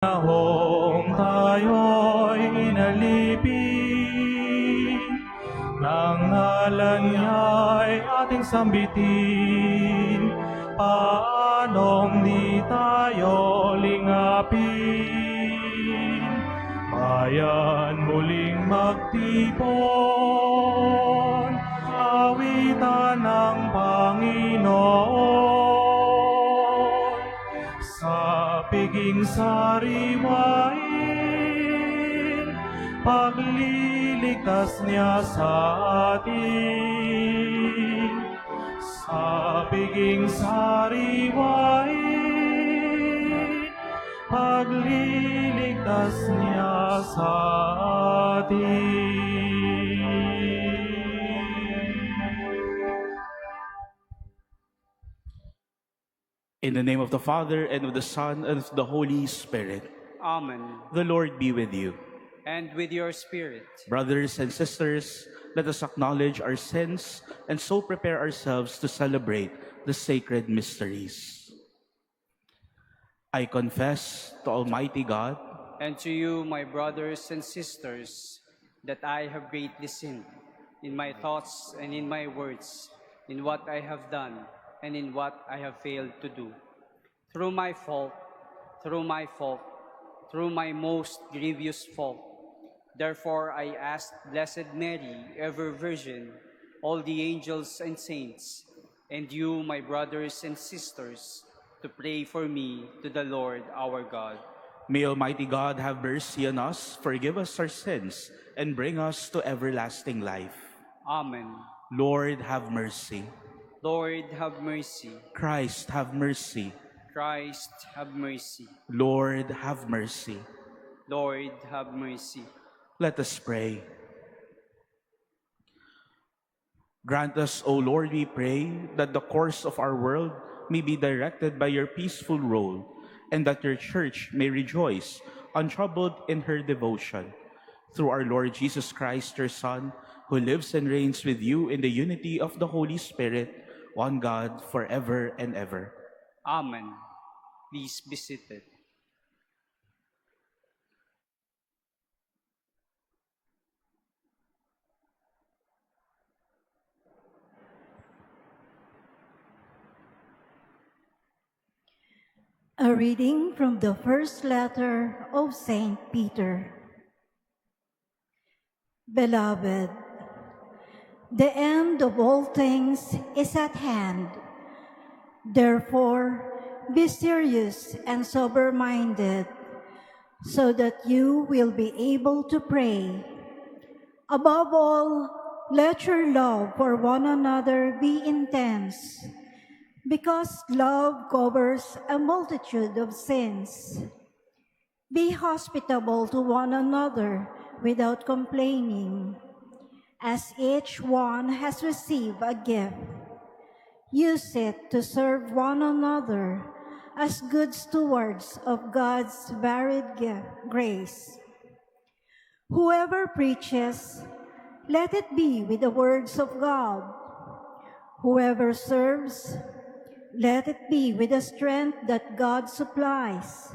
Panahong tayo'y inalipin, ng ngalan niya'y ating sambitin, paanong di tayo lingapin. Bayan muling magtipon, awitan ng Panginoon, sa piging sariwain, pagliligtas niya sa atin. Sa piging sariwain, pagliligtas niya sa atin. In the name of the Father, and of the Son, and of the Holy Spirit. Amen. The Lord be with you. And with your spirit. Brothers and sisters, let us acknowledge our sins and so prepare ourselves to celebrate the sacred mysteries. I confess to Almighty God And to you, my brothers and sisters, that I have greatly sinned in my thoughts and in my words, in what I have done and in what I have failed to do. Through my fault, through my most grievous fault. Therefore I ask Blessed Mary, ever Virgin, all the angels and saints, and you, my brothers and sisters, to pray for me to the Lord our God. May Almighty God have mercy on us, forgive us our sins, and bring us to everlasting life. Amen. Lord, have mercy. Lord, have mercy. Christ, have mercy. Christ, have mercy. Lord, have mercy. Lord, have mercy. Let us pray. Grant us, O Lord, we pray, that the course of our world may be directed by your peaceful rule, and that your church may rejoice, untroubled in her devotion. Through our Lord Jesus Christ, your Son, who lives and reigns with you in the unity of the Holy Spirit, one God, forever and ever. Amen. Please be seated. A reading from the first letter of Saint Peter. Beloved, the end of all things is at hand. Therefore, be serious and sober-minded, so that you will be able to pray. Above all, let your love for one another be intense, because love covers a multitude of sins. Be hospitable to one another without complaining. As each one has received a gift, use it to serve one another as good stewards of God's varied grace. Whoever preaches, let it be with the words of God. Whoever serves, let it be with the strength that God supplies,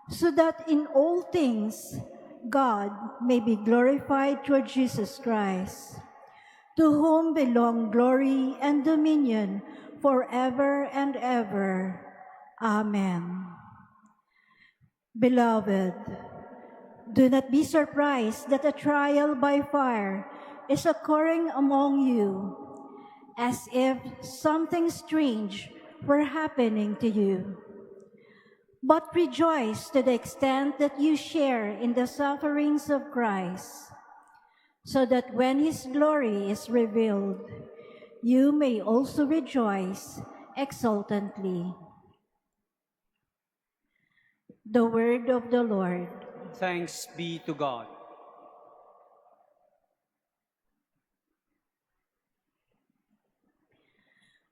so that in all things God may be glorified through Jesus Christ, to whom belong glory and dominion forever and ever. Amen. Beloved, do not be surprised that a trial by fire is occurring among you, as if something strange were happening to you. But rejoice to the extent that you share in the sufferings of Christ, so that when His glory is revealed, you may also rejoice exultantly. The word of the Lord. Thanks be to God.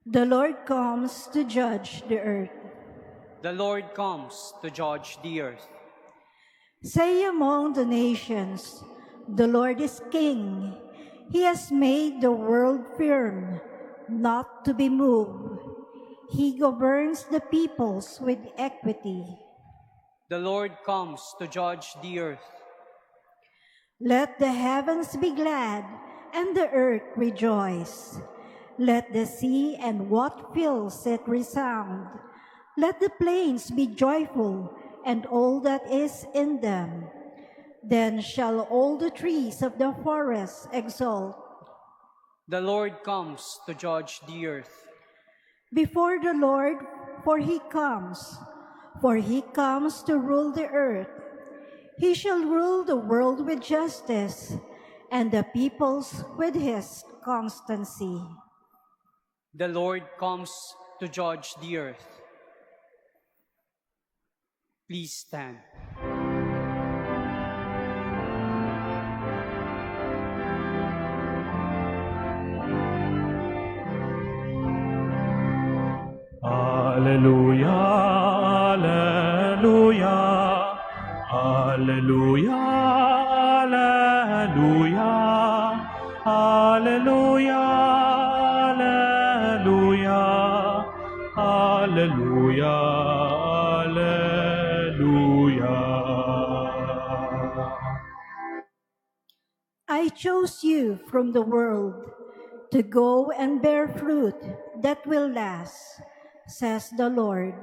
The Lord comes to judge the earth. The Lord comes to judge the earth. Say among the nations, the Lord is King. He has made the world firm, not to be moved. He governs the peoples with equity. The Lord comes to judge the earth. Let the heavens be glad and the earth rejoice. Let the sea and what fills it resound. Let the plains be joyful and all that is in them. Then shall all the trees of the forest exult. The Lord comes to judge the earth. Before the Lord, for he comes to rule the earth. He shall rule the world with justice, and the peoples with his constancy. The Lord comes to judge the earth. Please stand. Alleluia, alleluia, alleluia, alleluia, alleluia, alleluia, alleluia, alleluia. I chose you from the world to go and bear fruit that will last, says the Lord.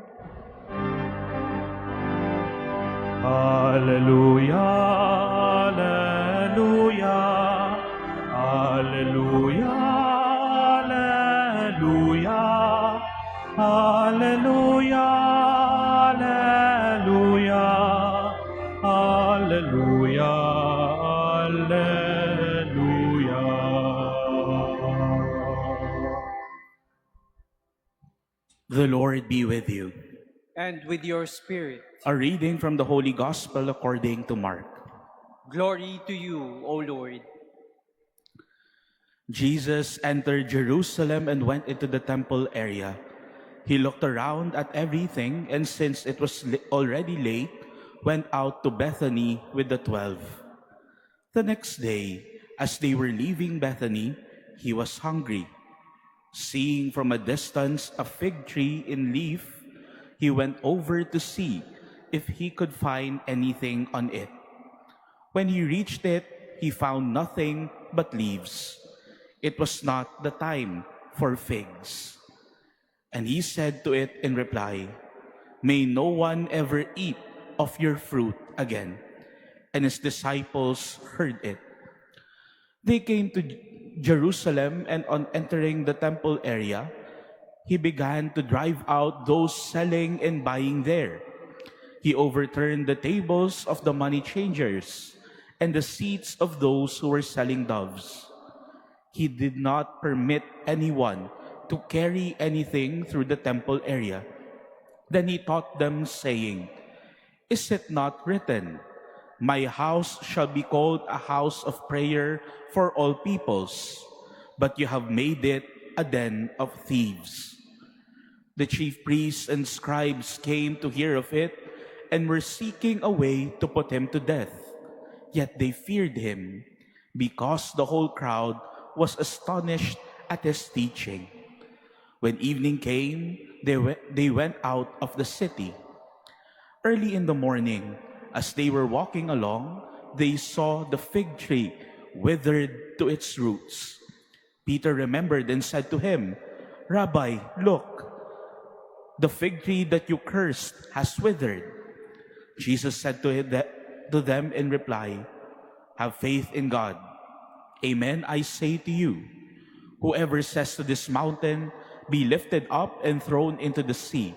Alleluia, alleluia, alleluia, alleluia, alleluia, alleluia, alleluia, alleluia. The Lord be with you. And with your spirit. A reading from the Holy Gospel according to Mark. Glory to you, O Lord. Jesus entered Jerusalem and went into the temple area. He looked around at everything, and since it was already late, went out to Bethany with the 12. The next day, as they were leaving Bethany, he was hungry. Seeing from a distance a fig tree in leaf, he went over to see if he could find anything on it. When he reached it, he found nothing but leaves. It was not the time for figs. And he said to it in reply, "May no one ever eat of your fruit again." And his disciples heard it. They came to Jerusalem, and on entering the temple area, he began to drive out those selling and buying there. He overturned the tables of the money changers and the seats of those who were selling doves. He did not permit anyone to carry anything through the temple area. Then he taught them, saying, "Is it not written, 'My house shall be called a house of prayer for all peoples,' but you have made it a den of thieves." The chief priests and scribes came to hear of it and were seeking a way to put him to death. Yet they feared him, because the whole crowd was astonished at his teaching. When evening came, they went out of the city. Early in the morning, as they were walking along, they saw the fig tree withered to its roots. Peter remembered and said to him, "Rabbi, look, the fig tree that you cursed has withered." Jesus said to them in reply, "Have faith in God. Amen, I say to you, whoever says to this mountain, 'Be lifted up and thrown into the sea,'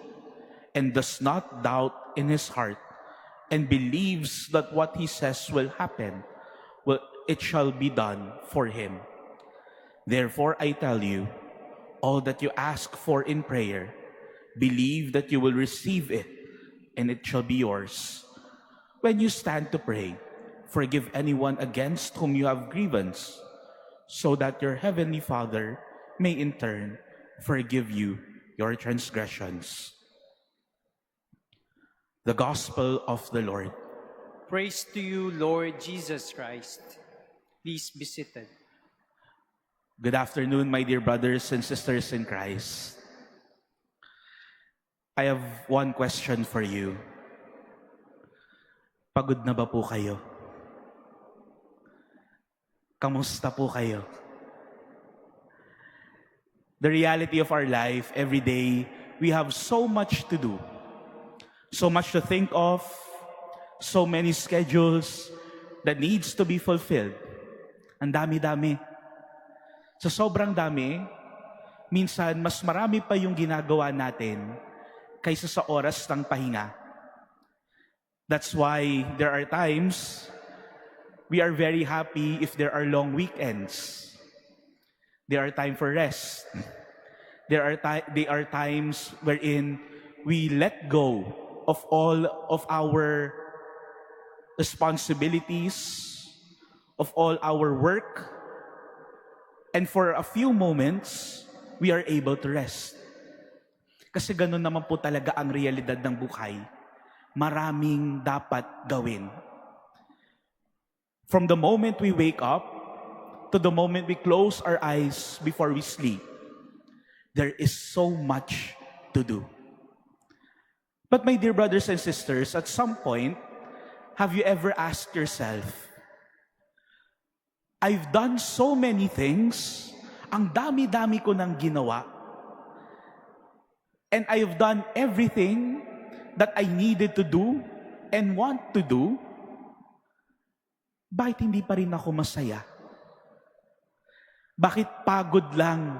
and does not doubt in his heart, and believes that what he says will happen, well, it shall be done for him. Therefore I tell you, all that you ask for in prayer, believe that you will receive it, and it shall be yours. When you stand to pray, forgive anyone against whom you have grievance, so that your heavenly Father may in turn forgive you your transgressions." The Gospel of the Lord. Praise to you, Lord Jesus Christ. Please be seated. Good afternoon, my dear brothers and sisters in Christ. I have one question for you. Pagod na ba po kayo? Kamusta po kayo? The reality of our life, every day, we have so much to do. So much to think of, so many schedules that needs to be fulfilled. Ang dami-dami. Sa sobrang dami, minsan mas marami pa yung ginagawa natin kaysa sa oras ng pahinga. That's why there are times we are very happy if there are long weekends. There are time for rest. There are times wherein we let go of all of our responsibilities, of all our work, and for a few moments, we are able to rest. Kasi ganun naman po talaga ang realidad ng buhay. Maraming dapat gawin. From the moment we wake up to the moment we close our eyes before we sleep, there is so much to do. But my dear brothers and sisters, at some point, have you ever asked yourself, I've done so many things, ang dami-dami ko nang ginawa, and I've done everything that I needed to do and want to do, bakit hindi pa rin ako masaya? Bakit pagod lang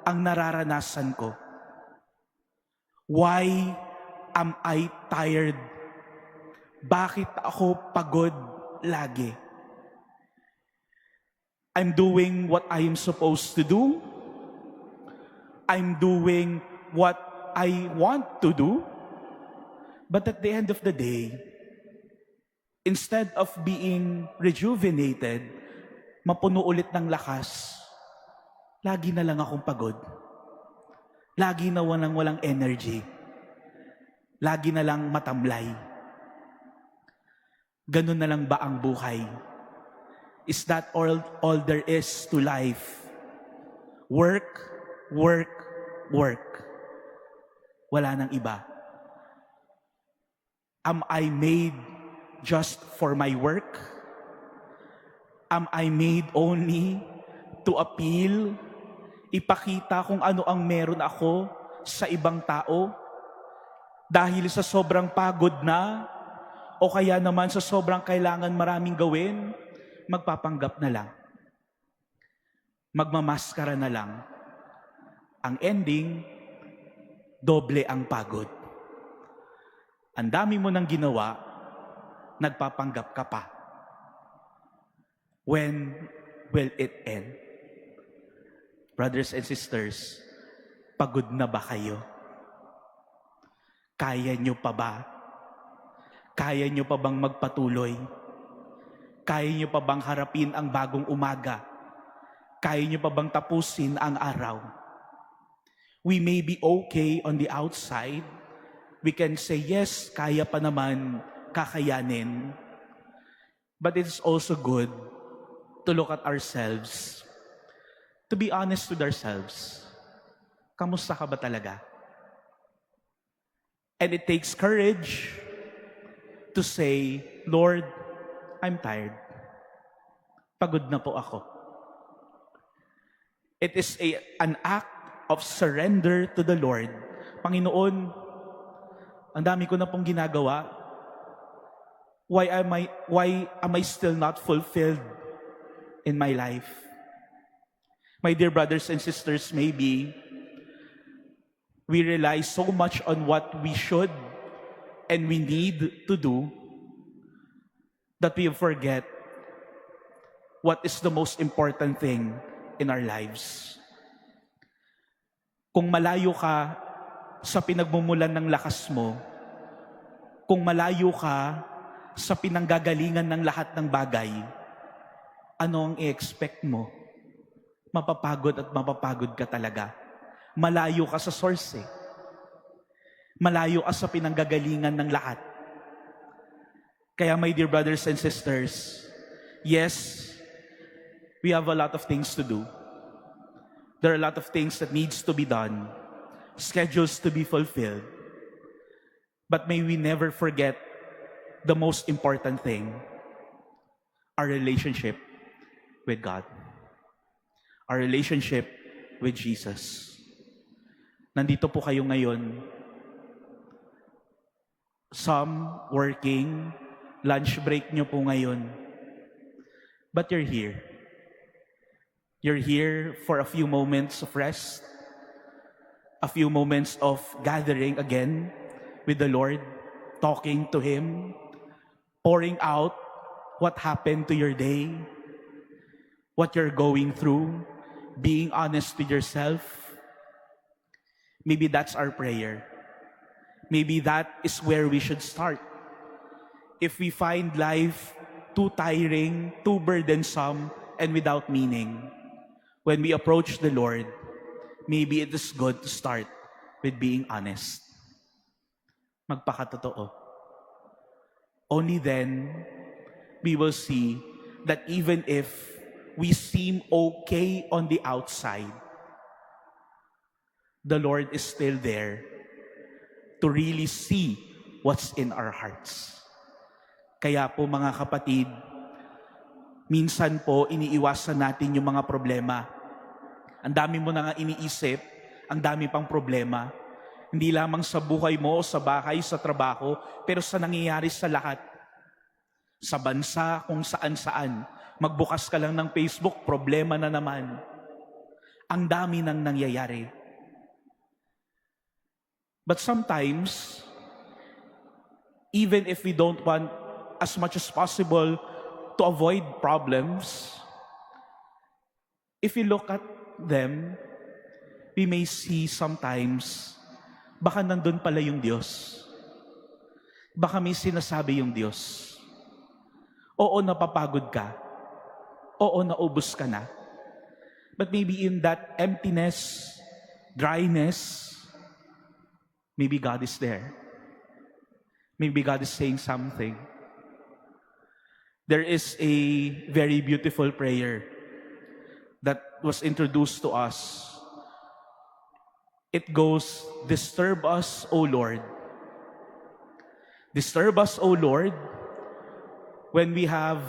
ang nararanasan ko? Why am I tired? Bakit ako pagod lagi? I'm doing what I am supposed to do. I'm doing what I want to do. But at the end of the day, instead of being rejuvenated, mapuno ulit ng lakas, lagi na lang akong pagod. Lagi na walang energy. Lagi na lang matamlay. Ganun na lang ba ang buhay? Is that all there is to life? Work, work, work. Wala nang iba. Am I made just for my work? Am I made only to appeal? Ipakita kung ano ang meron ako sa ibang tao? Dahil sa sobrang pagod na, o kaya naman sa sobrang kailangan maraming gawin, magpapanggap na lang. Magmamaskara na lang. Ang ending, doble ang pagod. Ang dami mo nang ginawa, nagpapanggap ka pa. When will it end? Brothers and sisters, pagod na ba kayo? Kaya nyo pa ba? Kaya nyo pa bang magpatuloy? Kaya nyo pa bang harapin ang bagong umaga? Kaya nyo pa bang tapusin ang araw? We may be okay on the outside. We can say, yes, kaya pa naman, kakayanin. But it's also good to look at ourselves, to be honest with ourselves. Kamusta ka ba talaga? And it takes courage to say, Lord, I'm tired. Pagod na po ako. It is an act of surrender to the Lord. Panginoon, ang dami ko na pong ginagawa. Why am I still not fulfilled in my life? My dear brothers and sisters, maybe we rely so much on what we should and we need to do that we forget what is the most important thing in our lives. Kung malayo ka sa pinagmumulan ng lakas mo, kung malayo ka sa pinanggagalingan ng lahat ng bagay, ano ang i-expect mo? Mapapagod at mapapagod ka talaga. Malayo ka sa source eh. Malayo ka sa pinanggagalingan ng lahat. Kaya my dear brothers and sisters, yes, we have a lot of things to do. There are a lot of things that needs to be done, schedules to be fulfilled. But may we never forget the most important thing, our relationship with God. Our relationship with Jesus. Nandito po kayo ngayon. Some working, lunch break nyo po ngayon. But you're here. You're here for a few moments of rest, a few moments of gathering again with the Lord, talking to Him, pouring out what happened to your day, what you're going through, being honest with yourself. Maybe that's our prayer. Maybe that is where we should start. If we find life too tiring, too burdensome, and without meaning, when we approach the Lord, maybe it is good to start with being honest. Magpakatotoo. Only then, we will see that even if we seem okay on the outside, the Lord is still there to really see what's in our hearts. Kaya po mga kapatid, minsan po iniiwasan natin yung mga problema. Ang dami mo na nga iniisip, ang dami pang problema. Hindi lamang sa buhay mo, sa bahay, sa trabaho, pero sa nangyayari sa lahat. Sa bansa, kung saan-saan. Magbukas ka lang ng Facebook, problema na naman. Ang dami nang nangyayari. But sometimes, even if we don't want as much as possible to avoid problems, if we look at them, we may see sometimes, baka nandun pala yung Diyos. Baka may sinasabi yung Diyos. Oo, napapagod ka. Oo, naubos ka na. But maybe in that emptiness, dryness, maybe God is there. Maybe God is saying something. There is a very beautiful prayer that was introduced to us. It goes, "Disturb us, O Lord. Disturb us, O Lord, when we have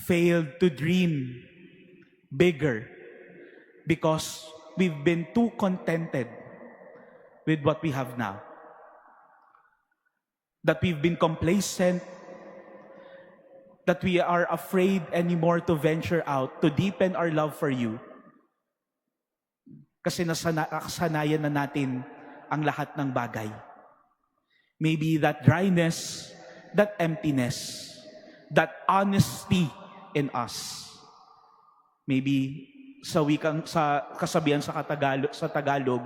failed to dream bigger because we've been too contented with what we have now. That we've been complacent, that we are afraid anymore to venture out, to deepen our love for you. Kasi nakasanayan na natin ang lahat ng bagay. Maybe that dryness, that emptiness, that honesty in us. Maybe sa kasabihan sa Tagalog,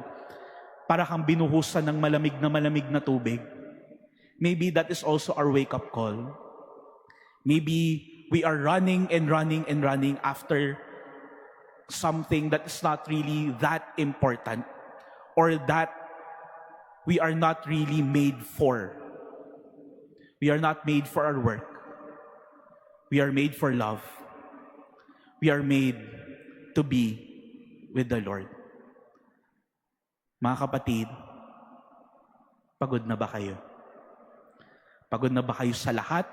para kang binuhusan ng malamig na tubig. Maybe that is also our wake-up call. Maybe we are running after something that is not really that important or that we are not really made for. We are not made for our work. We are made for love. We are made to be with the Lord. Mga kapatid, pagod na ba kayo? Pagod na ba kayo sa lahat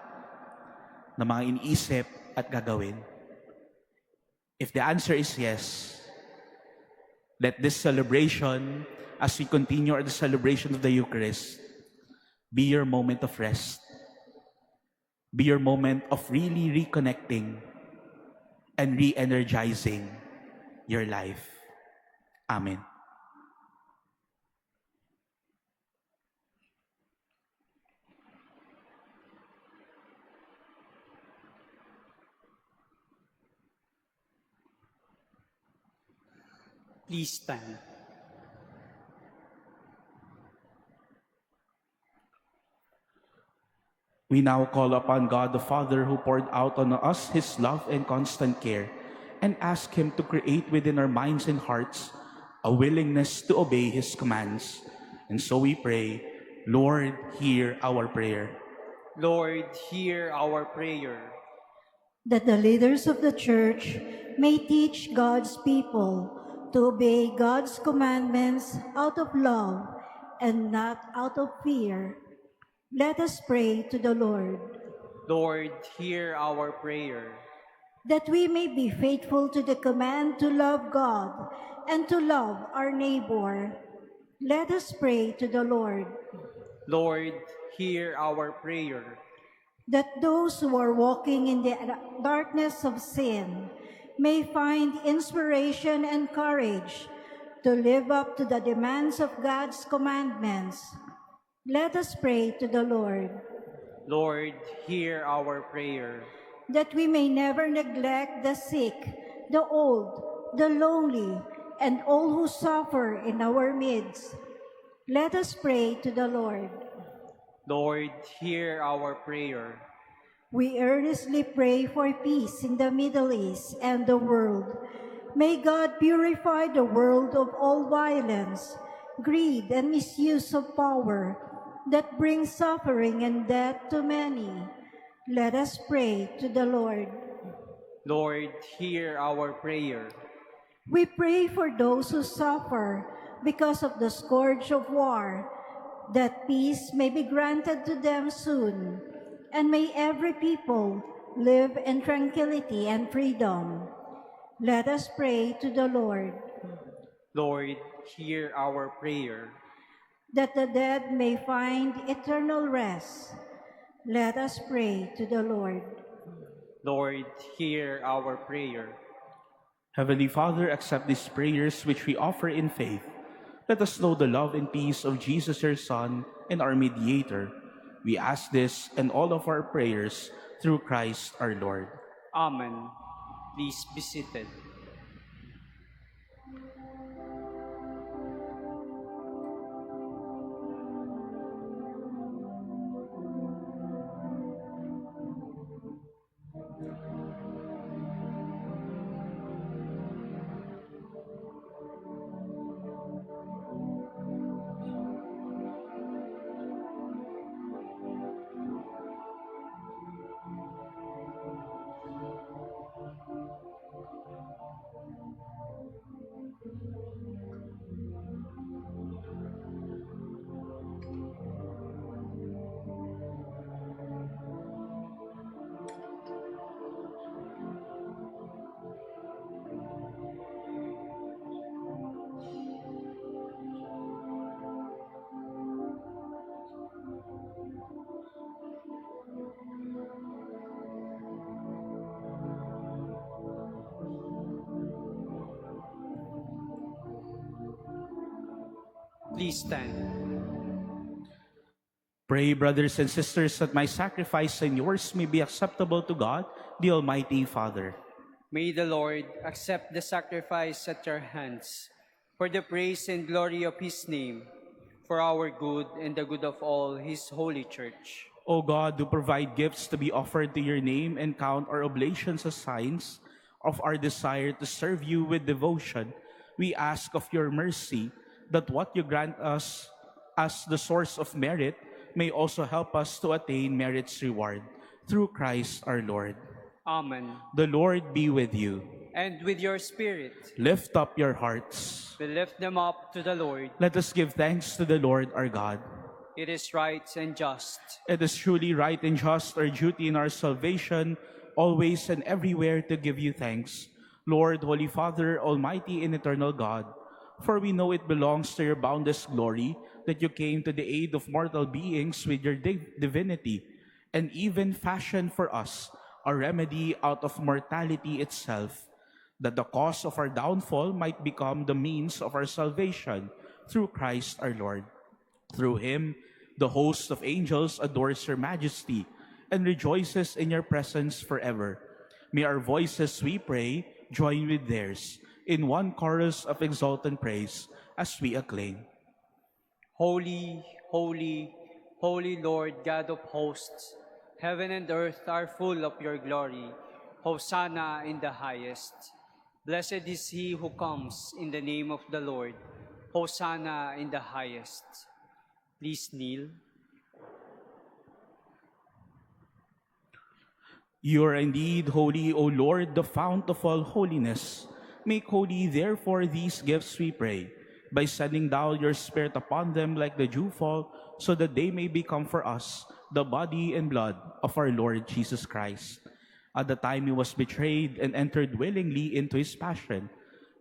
ng mga iniisip at gagawin? If the answer is yes, let this celebration, as we continue the celebration of the Eucharist, be your moment of rest. Be your moment of really reconnecting and re-energizing your life. Amen. Please stand. We now call upon God the Father who poured out on us His love and constant care, and ask Him to create within our minds and hearts a willingness to obey His commands. And so we pray, Lord, hear our prayer. Lord, hear our prayer. That the leaders of the Church may teach God's people to obey God's commandments out of love and not out of fear. Let us pray to the Lord. Lord, hear our prayer. That we may be faithful to the command to love God and to love our neighbor. Let us pray to the Lord. Lord, hear our prayer. That those who are walking in the darkness of sin may find inspiration and courage to live up to the demands of God's commandments. Let us pray to the Lord. Lord, hear our prayer. That we may never neglect the sick, the old, the lonely, and all who suffer in our midst. Let us pray to the Lord. Lord, hear our prayer. We earnestly pray for peace in the Middle East and the world. May God purify the world of all violence, greed, and misuse of power that brings suffering and death to many. Let us pray to the Lord. Lord, hear our prayer. We pray for those who suffer because of the scourge of war, that peace may be granted to them soon, and may every people live in tranquility and freedom. Let us pray to the Lord. Lord, hear our prayer. That the dead may find eternal rest. Let us pray to the Lord. Lord, hear our prayer. Heavenly Father, accept these prayers which we offer in faith. Let us know the love and peace of Jesus, your Son, and our mediator. We ask this and all of our prayers through Christ our Lord. Amen. Please be seated. Please stand. Pray, brothers and sisters, that my sacrifice and yours may be acceptable to God, the Almighty Father. May the Lord accept the sacrifice at your hands for the praise and glory of his name, for our good and the good of all his holy church. O God, who provide gifts to be offered to your name and count our oblations as signs of our desire to serve you with devotion, we ask of your mercy that what you grant us as the source of merit may also help us to attain merit's reward. Through Christ our Lord. Amen. The Lord be with you. And with your spirit, Lift up your hearts. we lift them up to the Lord. Let us give thanks to the Lord our God. It is right and just. It is truly right and just, our duty in our salvation, always and everywhere to give you thanks, Lord, Holy Father, Almighty and eternal God. For we know it belongs to your boundless glory that you came to the aid of mortal beings with your divinity, and even fashioned for us a remedy out of mortality itself, that the cause of our downfall might become the means of our salvation through Christ our Lord. Through him, the host of angels adores your majesty and rejoices in your presence forever. May our voices, we pray, join with theirs in one chorus of exultant praise as we acclaim. Holy, holy, holy Lord God of hosts, heaven and earth are full of your glory. Hosanna in the highest. Blessed is he who comes in the name of the Lord. Hosanna in the highest. Please kneel. You are indeed holy, O Lord, the fount of all holiness. Make holy, therefore, these gifts, we pray, by sending down your Spirit upon them like the dewfall, so that they may become for us the body and blood of our Lord Jesus Christ. At the time he was betrayed and entered willingly into his passion,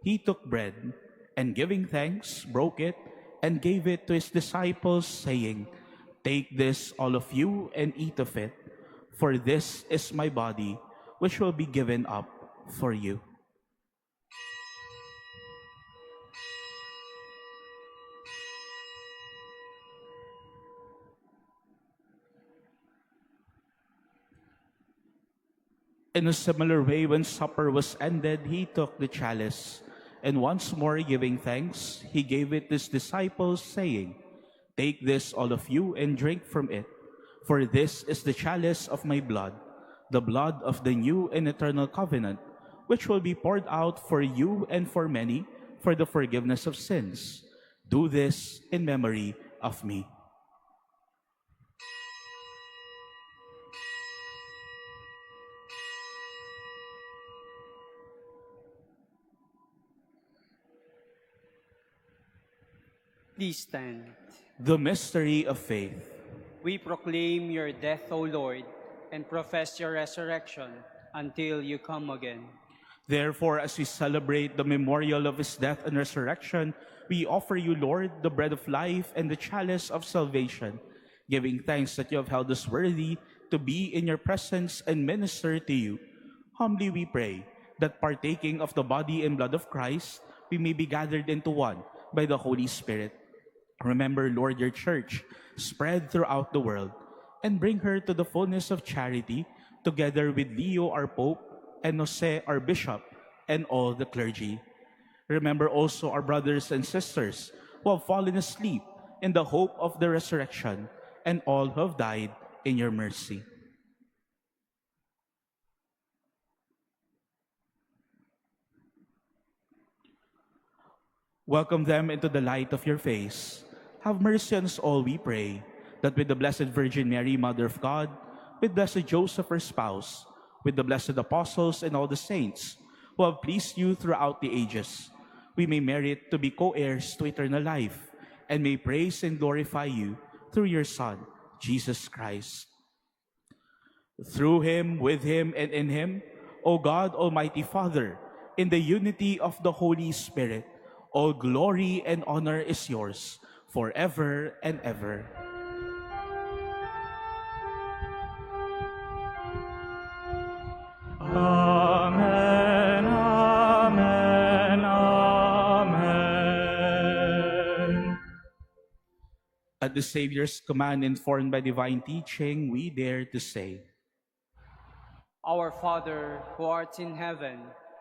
he took bread, and giving thanks, broke it, and gave it to his disciples, saying, "Take this, all of you, and eat of it, for this is my body, which will be given up for you." In a similar way, when supper was ended, he took the chalice, and once more giving thanks, he gave it to his disciples, saying, "Take this, all of you, and drink from it, for this is the chalice of my blood, the blood of the new and eternal covenant, which will be poured out for you and for many for the forgiveness of sins. Do this in memory of me." Please stand. The mystery of faith. We proclaim your death, O Lord, and profess your resurrection until you come again. Therefore, as we celebrate the memorial of his death and resurrection, we offer you, Lord, the bread of life and the chalice of salvation, giving thanks that you have held us worthy to be in your presence and minister to you. Humbly we pray that partaking of the body and blood of Christ, we may be gathered into one by the Holy Spirit. Remember, Lord, your church spread throughout the world, and bring her to the fullness of charity, together with Leo, our Pope, and Jose, our Bishop, and all the clergy. Remember also our brothers and sisters who have fallen asleep in the hope of the resurrection, and all who have died in your mercy. Welcome them into the light of your face. Have mercy on us all, we pray, that with the Blessed Virgin Mary, Mother of God, with Blessed Joseph, her spouse, with the blessed apostles and all the saints who have pleased you throughout the ages, we may merit to be co-heirs to eternal life, and may praise and glorify you through your Son, Jesus Christ. Through him, with him, and in him, O God, Almighty Father, in the unity of the Holy Spirit, all glory and honor is yours, forever and ever. Amen, amen, amen. At the Savior's command, informed by divine teaching, we dare to say, Our Father, who art in heaven,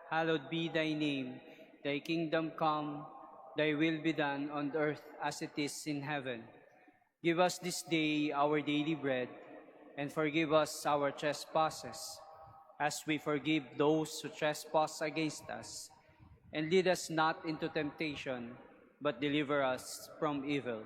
hallowed be thy name. Thy kingdom come, thy will be done on earth as it is in heaven. Give us this day our daily bread, and forgive us our trespasses, as we forgive those who trespass against us. And lead us not into temptation, but deliver us from evil.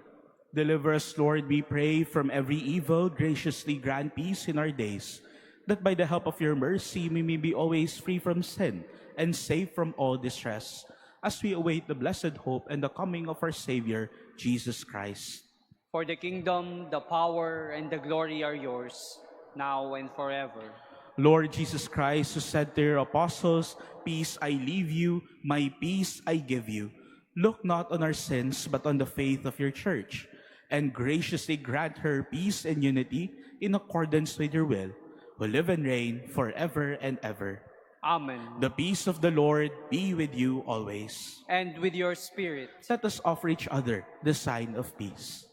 Deliver us, Lord, we pray, from every evil. Graciously grant peace in our days, that by the help of your mercy we may be always free from sin and safe from all distress, as we await the blessed hope and the coming of our Savior, Jesus Christ. For the kingdom, the power, and the glory are yours, now and forever. Lord Jesus Christ, who said to your apostles, "Peace I leave you, my peace I give you," look not on our sins, but on the faith of your church, and graciously grant her peace and unity in accordance with your will, who live and reign forever and ever. Amen. The peace of the Lord be with you always. And with your spirit. Let us offer each other the sign of peace.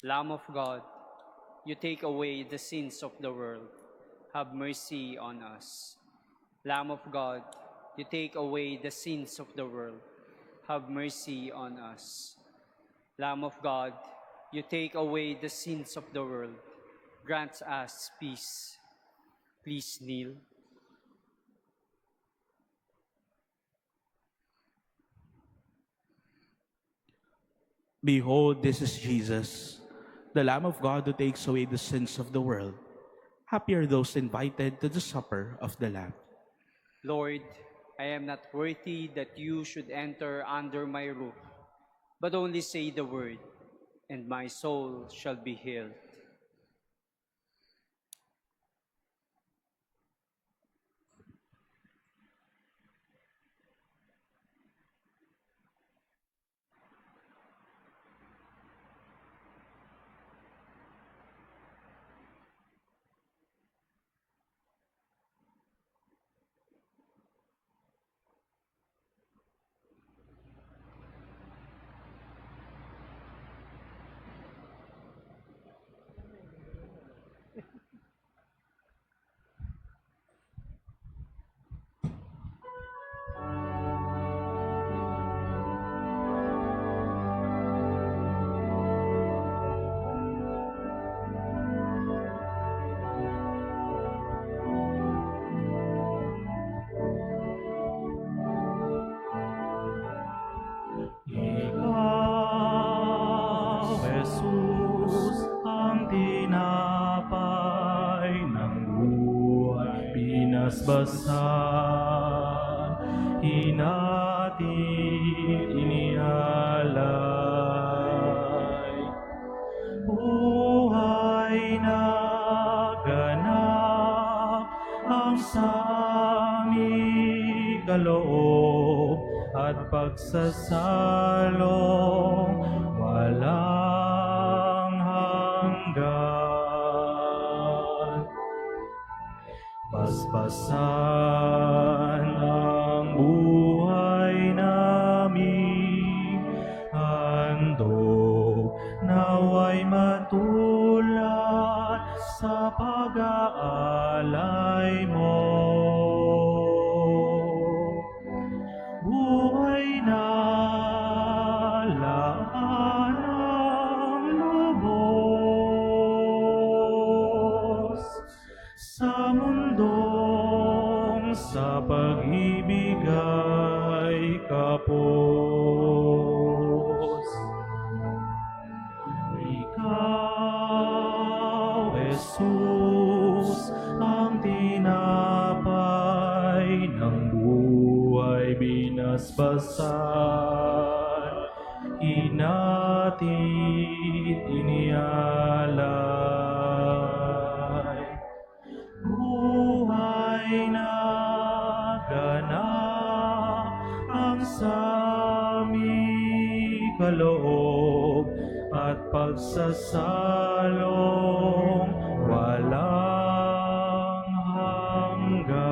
Lamb of God, you take away the sins of the world. Have mercy on us. Lamb of God, you take away the sins of the world. Have mercy on us. Lamb of God, you take away the sins of the world. Grant us peace. Please kneel. Behold, this is Jesus, the Lamb of God who takes away the sins of the world. Happy are those invited to the supper of the Lamb. Lord, I am not worthy that you should enter under my roof, but only say the word, and my soul shall be healed. Ikaw, Jesus, ang tinapay ng buhay, binasbasan, hinatid, inialay. Buhay na ganap ang sami kaloob at pagsasalong walang hanggan. Basbasan ang buhay namin, handog naway matulad sa pag-aalay mo. Buhay na laan ang lubos sa mundong sa pag-ibig ay kapos. Ikaw, Jesus, ang tinapay ng buhay, binasbasan, hinatid, inialay. Buhay na ganap ang sami kaloob at pagsasalong walang hanggan.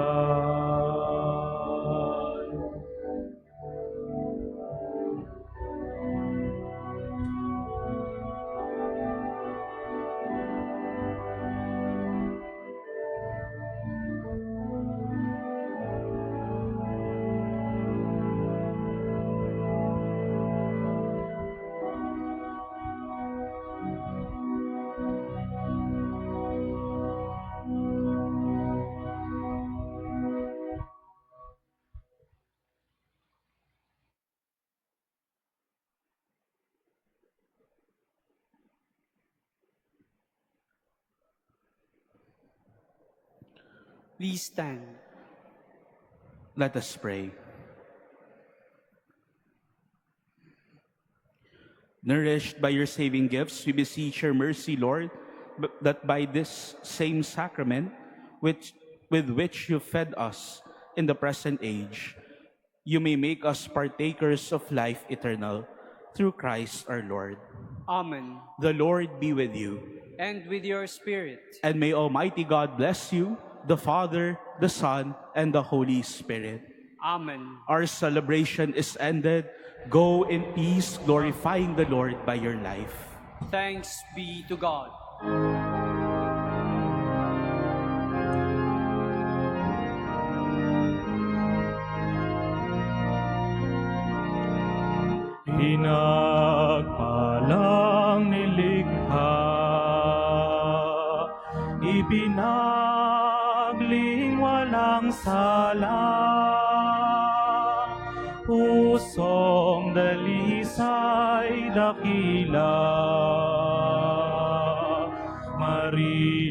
Please stand. Let us pray. Nourished by your saving gifts, we beseech your mercy, Lord, that by this same sacrament with which you fed us in the present age, you may make us partakers of life eternal through Christ our Lord. Amen. The Lord be with you. And with your spirit. And may Almighty God bless you, the Father, the Son, and the Holy Spirit. Amen. Our celebration is ended. Go in peace, glorifying the Lord by your life. Thanks be to God. Pinagpalang nilikha, ibinagling walang sala, pusong dalisay dakila, Maria.